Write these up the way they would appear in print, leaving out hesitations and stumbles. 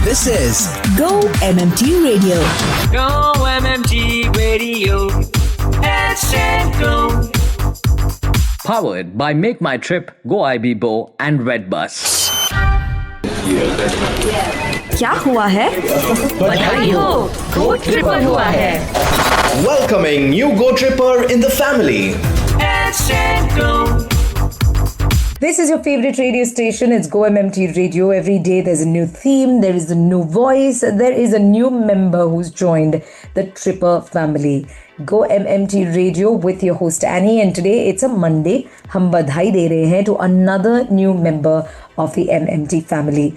This is Go MMT Radio. Go MMT Radio. Let's go. Powered by Make My Trip, Go IB-Bo and Redbus. क्या हुआ है? बधाई हो, गो tripper हुआ है. welcoming new Go Tripper in the family. Let's go. This is your favorite radio station. It's Go MMT Radio. Every day there's a new theme, there is a new voice, there is a new member who's joined the Tripper family. Go MMT Radio with your host Annie, and today it's a Monday. हम बधाई दे रहे हैं to another new member of the MMT family.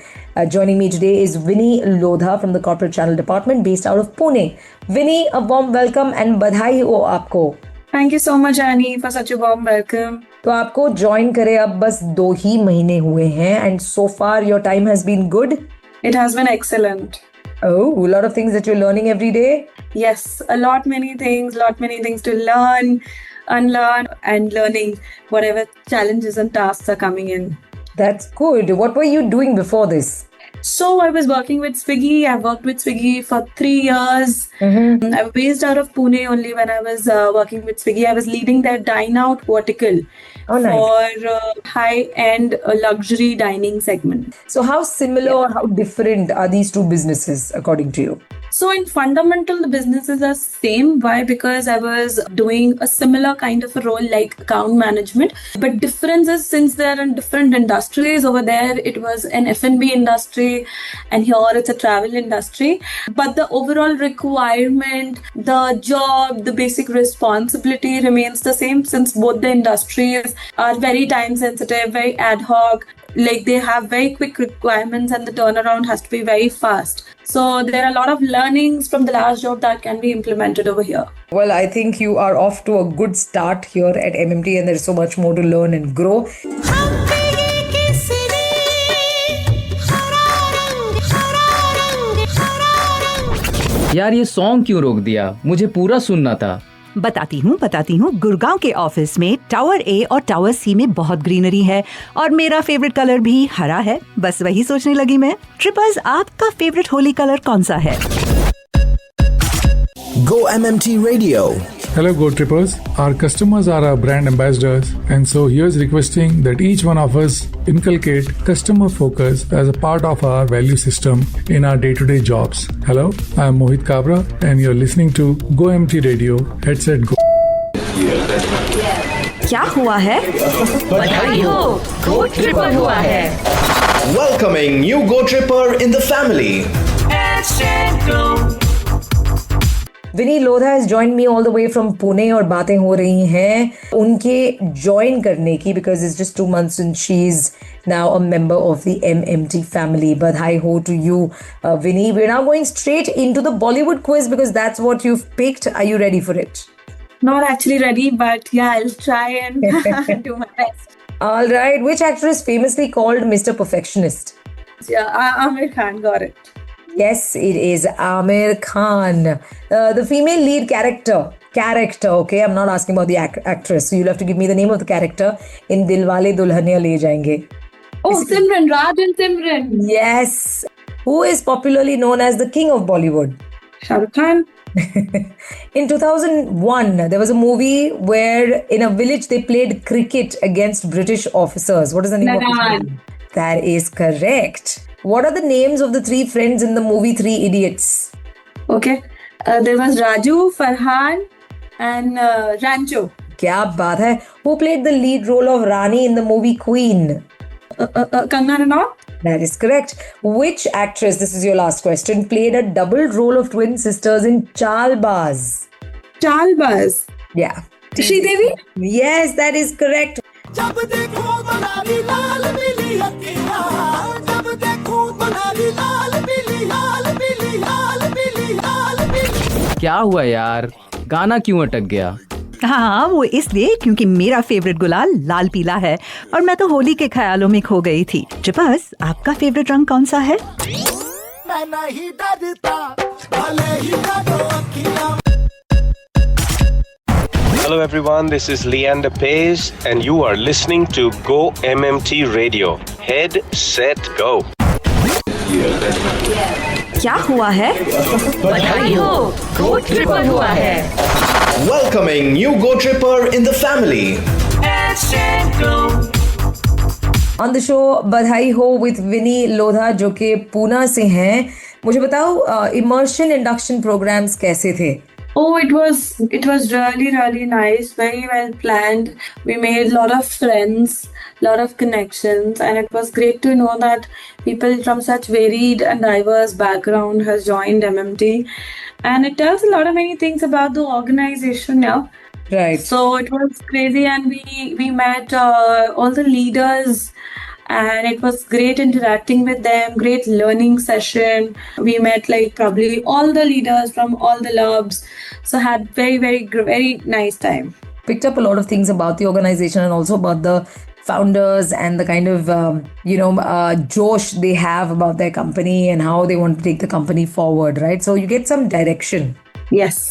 Joining me today is Vinny Lodha from the Corporate Channel Department based out of Pune. Vinny, a warm welcome and बधाई हो आपको. Thank you so much, Annie, for such a warm welcome. तो आपको join करे अब बस 2 ही महीने हुए हैं and so far your time has been good? It has been excellent. Oh, a lot of things that you're learning every day? Yes, many things to learn, unlearn, and learning whatever challenges and tasks are coming in. That's good. What were you doing before this? So I was working with Swiggy. I worked with Swiggy for 3 years. I was based out of Pune only when I was working with Swiggy. I was leading their dine out vertical for high-end luxury dining segment. So how similar or how different are these two businesses according to you? So in fundamental, the businesses are same. Why? Because I was doing a similar kind of a role like account management. But difference is since they're in different industries. Over there, it was an F&B industry and here it's a travel industry. But the overall requirement, the job, the basic responsibility remains the same since both the industries are very time sensitive, very ad hoc. Like they have very quick requirements and the turnaround has to be very fast. So there are a lot of learnings from the last job that can be implemented over here. Well, I think you are off to a good start here at MMT and there is so much more to learn and grow. यार ये song क्यों रोक दिया? मुझे पूरा सुनना था. बताती हूँ. गुड़गांव के ऑफिस में टावर ए और टावर सी में बहुत ग्रीनरी है और मेरा फेवरेट कलर भी हरा है. बस वही सोचने लगी मैं. ट्रिपर्स, आपका फेवरेट होली कलर कौन सा है? Go MMT Radio. Hello Go Trippers, our customers are our brand ambassadors and so here's requesting that each one of us inculcate customer focus as a part of our value system in our day-to-day jobs. Hello, I am Mohit Kabra and you're listening to Go MMT Radio, headset go. क्या हुआ है? बधाई हो, गो tripper हुआ है. Welcoming new Go Tripper in the family. Let's go. Vinny Lodha has joined me all the way from Pune और बातें हो रही हैं उनके join करने की because it's just 2 months and she's now a member of the MMT family. Badhai ho to you, Vinny. We're now going straight into the Bollywood quiz because that's what you've picked. Are you ready for it? Not actually ready, but yeah, I'll try and do my best. All right. Which actor is famously called Mr. Perfectionist? Yeah, Amir Khan, got it. Yes, it is Amir Khan. The female lead character, okay? I'm not asking about the actress. So you'll have to give me the name of the character in Dilwale Dulhania Le Jayenge. Oh, Simran, Rajan Simran. Yes. Who is popularly known as the king of Bollywood? Shah Rukh Khan. In 2001, there was a movie where in a village they played cricket against British officers. What is the name of the movie? That is correct. What are the names of the 3 friends in the movie 3 Idiots? Okay. There was Raju, Farhan and Rancho. क्या बात है? Who played the lead role of Rani in the movie Queen? Kangana Ranaut. That is correct. Which actress, this is your last question, played a double role of twin sisters in Chalbaz? Chalbaz. Yeah. Sridevi? Yes, that is correct. क्या हुआ यार? गाना क्यों अटक गया? हाँ, वो इसलिए क्योंकि मेरा फेवरेट गुलाल लाल पीला है और मैं तो होली के ख्यालों में खो गई थी. ट्रिपर्स, आपका फेवरेट रंग कौन सा है? Hello everyone, this is Leander Pace and you are listening to Go MMT Radio. Head, set, go. क्या हुआ है? बधाई हो, गो ट्रिपर हुआ है। Welcoming new Go Tripper in the family. Hashtag Glow. On the show बधाई हो विद विनी लोधा जो कि पूना से हैं। मुझे बताओ इमर्शन इंडक्शन प्रोग्राम्स कैसे थे? Oh, it was really nice, very well planned. We made a lot of friends, lot of connections, and it was great to know that people from such varied and diverse background has joined MMT, and it tells a lot of many things about the organization now. Right. So it was crazy, and we met all the leaders. And it was great interacting with them, great learning session. We met like probably all the leaders from all the labs. So had very nice time. Picked up a lot of things about the organization and also about the founders and the kind of, josh they have about their company and how they want to take the company forward, right? So you get some direction. Yes.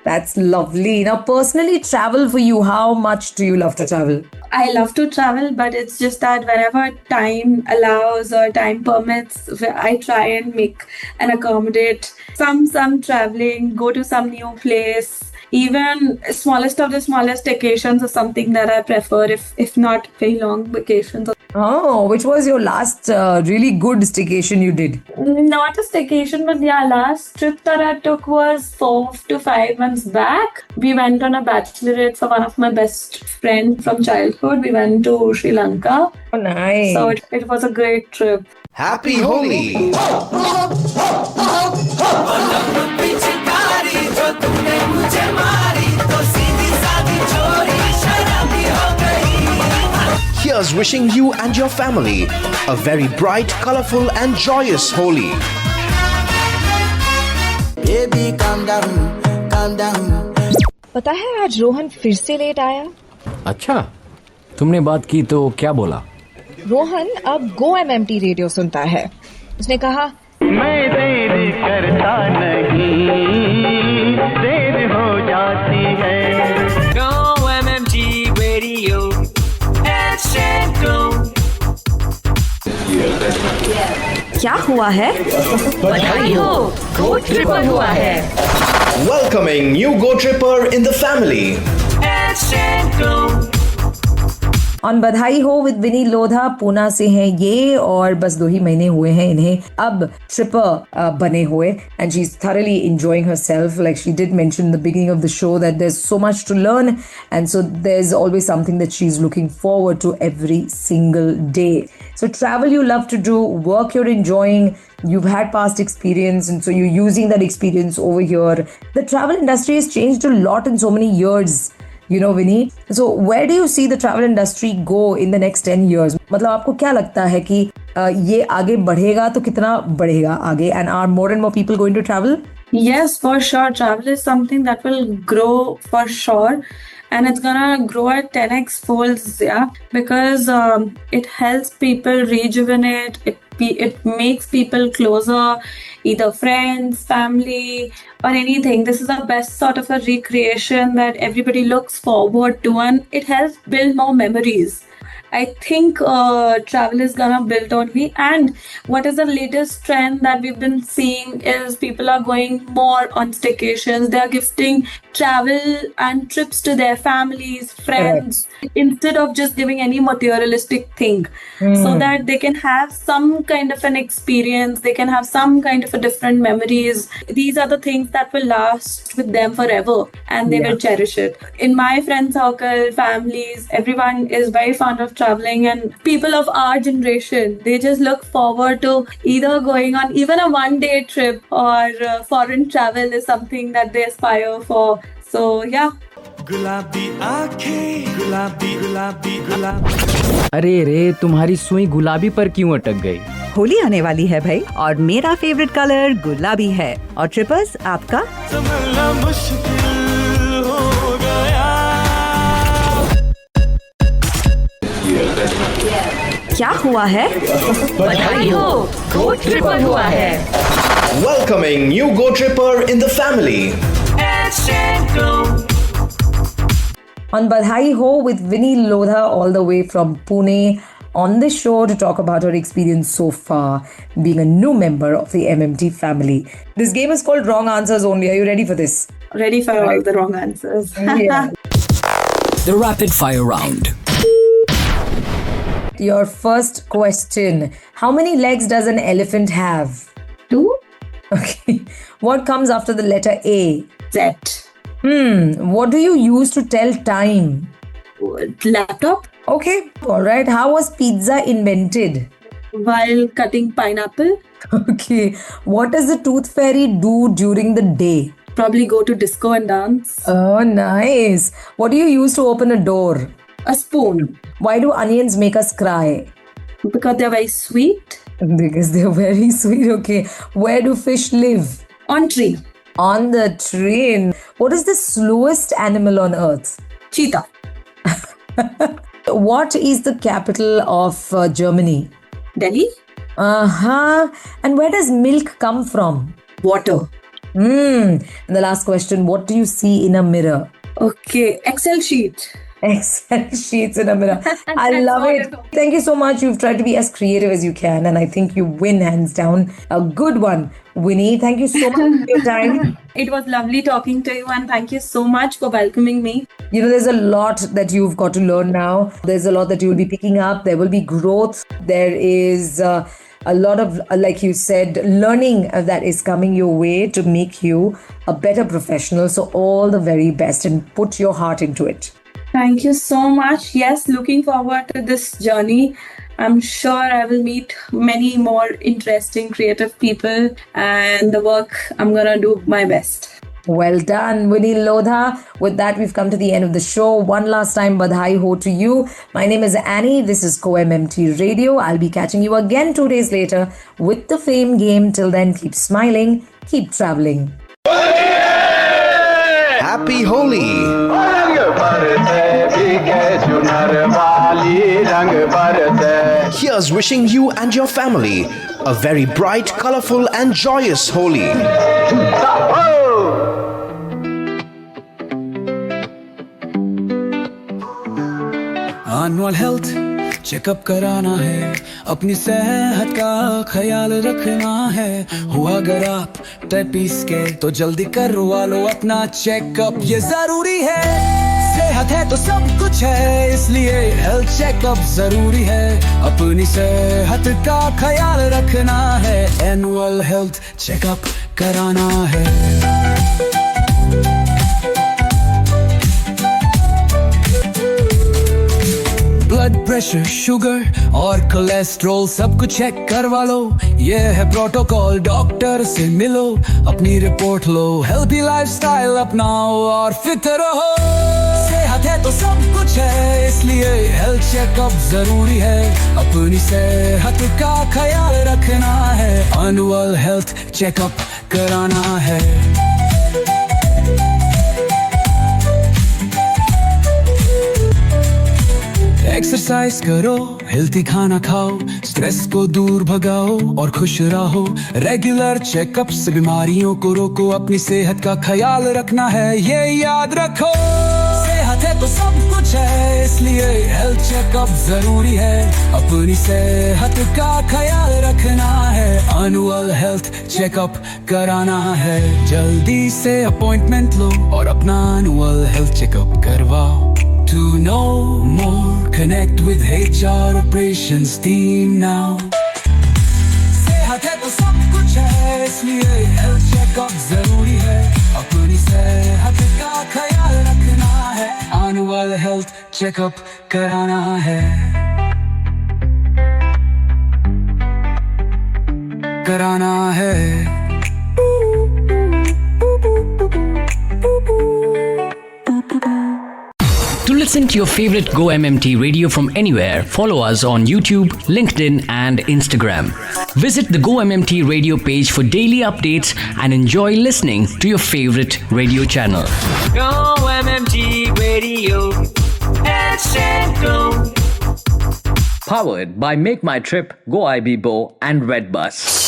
That's lovely. Now, personally, travel for you, how much do you love to travel? I love to travel, but it's just that whenever time allows or time permits, I try and make and accommodate some traveling, go to some new place. Even smallest of the smallest vacations is something that I prefer, if not very long vacations. Oh, which was your last really good staycation you did? Not a staycation, but yeah, last trip that I took was 4 to 5 months back. We went on a bachelorette for one of my best friends from childhood. We went to Sri Lanka. Oh, nice. So it was a great trip. Happy Holi! Here's wishing you and your family a very bright, colorful and joyous Holi. Baby, calm down. पता है आज रोहन फिर से late आया। अच्छा, तुमने बात की तो क्या बोला? रोहन अब गो MMT रेडियो सुनता है। उसने कहा मैं देर करता नहीं, देर हो जाती है। Go MMT Radio. Hashtag Glow. क्या हुआ है? बधाई हो, गो ट्रिपर हुआ है। Welcoming new Go Tripper in the family. Hashtag Glow. On बधाई हो विद विनी लोधा पूना से हैं ये, और बस 2 ही महीने हुए हैं इन्हें अब ट्रिपर बने हुए, and she is thoroughly enjoying herself. Like she did mention in the beginning of the show that there's so much to learn, and so there's always something that she's looking forward to every single day. So travel you love to do, work you're enjoying, you've had past experience, and so you're using that experience over here. The travel industry has changed a lot in so many years. You know, Vinny. So where do you see the travel industry go in the next 10 years? मतलब आपको क्या लगता है कि ये आगे बढ़ेगा तो कितना बढ़ेगा आगे? And are more and more people going to travel? Yes, for sure. Travel is something that will grow for sure. And it's gonna grow at 10x folds, yeah, because it helps people rejuvenate. It makes people closer, either friends, family, or anything. This is the best sort of a recreation that everybody looks forward to, and it helps build more memories. I think travel is gonna build only. And what is the latest trend that we've been seeing is people are going more on staycations. They are gifting travel and trips to their families, friends, instead of just giving any materialistic thing, so that they can have some kind of an experience. They can have some kind of a different memories. These are the things that will last with them forever, and they will cherish it. In my friend circle, families, everyone is very fond of traveling, and people of our generation, they just look forward to either going on even a one-day trip, or foreign travel is something that they aspire for. So yeah. गुलाबी आँखें, गुलाबी। अरे रे, तुम्हारी सुई गुलाबी पर क्यों अटक गई? होली आने वाली है भाई, और मेरा फेवरेट कलर गुलाबी है। और ट्रिपर्स आपका? संभलना मुश्किल हो गया। क्या हुआ है? बधाई हो, गो ट्रिपर हुआ है। Welcoming new Go Tripper in the family. Hashtag Glow. On बधाई हो with Vinny Lodha all the way from Pune. on this show to talk about her experience so far being a new member of the MMT family. This game is called Wrong Answers Only. Are you ready for this? Ready for all the wrong answers. Yeah. The rapid fire round. Your first question. How many legs does an elephant have? 2. Okay. What comes after the letter A? Z. What do you use to tell time? Laptop. Okay. All right. How was pizza invented? While cutting pineapple. Okay. What does the tooth fairy do during the day? Probably go to disco and dance. Oh, nice. What do you use to open a door? A spoon. Why do onions make us cry? Because they're very sweet. Because they're very sweet. Okay. Where do fish live? On tree. On the train. What is the slowest animal on earth? Cheetah. What is the capital of Germany? Delhi. And where does milk come from? Water. And the last question, what do you see in a mirror? Okay, Excel sheet. Excel sheets in a mirror. I love it. Thank you so much. You've tried to be as creative as you can, and I think you win hands down. A good one, Winnie. Thank you so much for your time. It was lovely talking to you, and thank you so much for welcoming me. You know, there's a lot that you've got to learn now. There's a lot that you'll be picking up. There will be growth. There is a lot of, like you said, learning that is coming your way to make you a better professional. So all the very best, and put your heart into it. Thank you so much. Yes, looking forward to this journey. I'm sure I will meet many more interesting, creative people, and the work, I'm going to do my best. Well done, Winnie Lodha. With that, we've come to the end of the show. One last time, badhai ho to you. My name is Annie. This is GoMMT Radio. I'll be catching you again 2 days later with the Fame Game. Till then, keep smiling, keep traveling. Happy Holi! Here's wishing you and your family a very bright, colorful and joyous Holi. Annual health checkup कराना है, अपनी सेहत का ख्याल रखना है। हुआ अगर आप 33 के तो जल्दी करवा लो अपना चेकअप, ये जरूरी है। सेहत है तो सब कुछ है, इसलिए हेल्थ चेकअप जरूरी है। अपनी सेहत का ख्याल रखना है, एनुअल हेल्थ चेकअप कराना है। ब्लड प्रेशर, शुगर और कोलेस्ट्रॉल सब कुछ चेक करवा लो, ये है प्रोटोकॉल। डॉक्टर से मिलो, अपनी रिपोर्ट लो, हेल्थी लाइफस्टाइल अपनाओ और फिट रहो। सेहत है तो सब कुछ है, इसलिए हेल्थ चेकअप जरूरी है। अपनी सेहत का ख्याल रखना है, एनुअल हेल्थ चेकअप कराना है। एक्सरसाइज करो, हेल्थी खाना खाओ, स्ट्रेस को दूर भगाओ और खुश रहो। रेगुलर चेकअप से बीमारियों को रोको, अपनी सेहत का ख्याल रखना है, ये याद रखो। सेहत है तो सब कुछ है, इसलिए हेल्थ चेकअप जरूरी है। अपनी सेहत का ख्याल रखना है, एनुअल हेल्थ चेकअप कराना है। जल्दी से अपॉइंटमेंट लो और अपना एनुअल हेल्थ चेकअप करवाओ। To know more, connect with HR operations team now. सेहत है तो सब कुछ है, इसलिए हेल्थ चेकअप जरूरी है। अपनी सेहत का ख्याल रखना है, एनुअल हेल्थ चेकअप कराना है, कराना है। To listen to your favorite Go MMT radio from anywhere, follow us on YouTube, LinkedIn, and Instagram. Visit the Go MMT radio page for daily updates and enjoy listening to your favorite radio channel. Go MMT Radio. Instant Glow. Powered by Make My Trip, Go IB Bo, and Redbus.